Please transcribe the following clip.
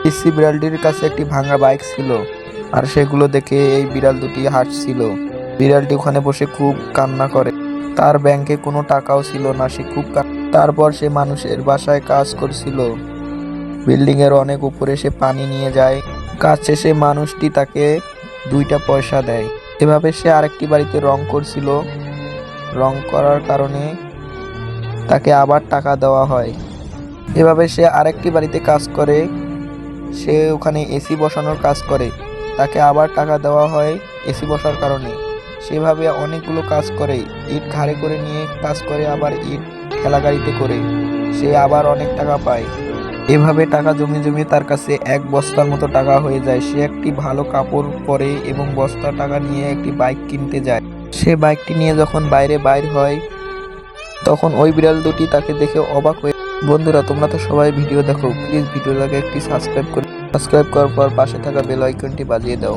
পিসি বিড়ালটির কাছে একটি ভাঙা বাইক ছিল, আর সেগুলো দেখে এই বিড়াল দুটি হাসছিল। বিড়ালটি ওখানে বসে খুব কান্না করে। তার ব্যাংকে কোনো টাকাও ছিল না, সে খুব তারপর সে মানুষের বাসায় কাজ করছিল। বিল্ডিং এর অনেক উপরে সে পানি নিয়ে যায়। কাজ শেষে মানুষটি তাকে 2টা পয়সা দেয়। এভাবে সে আরেকটি বাড়িতে রং করছিল। রং করার কারণে তাকে আবার টাকা দেওয়া হয়। এভাবে সে আরেকটি বাড়িতে কাজ করে, সে ওখানে এসি বসানোর কাজ করে, তাকে আবার টাকা দেওয়া হয় এসি বসার কারণে। সেভাবে অনেকগুলো কাজ করে, ইট ঘাড়ে করে নিয়ে কাজ করে, আবার ইট ঠেলা গাড়িতে করে সে আবার অনেক টাকা পায়। এভাবে টাকা জমি জমি তার কাছে 1 বস্তার মতো টাকা হয়ে যায়। সে একটি ভালো কাপড় পরে এবং বস্তা টাকা নিয়ে একটি বাইক কিনতে যায়। সে বাইকটি নিয়ে যখন বাইরে বাইর হয়, তখন ওই বিড়াল দুটি তাকে দেখে অবাক হয়ে। বন্ধুরা, তোমরা তো সবাই ভিডিও দেখো, প্লিজ ভিডিওটাকে একটি সাবস্ক্রাইব করার পর পাশে থাকা বেল আইকনটি বাজিয়ে দাও।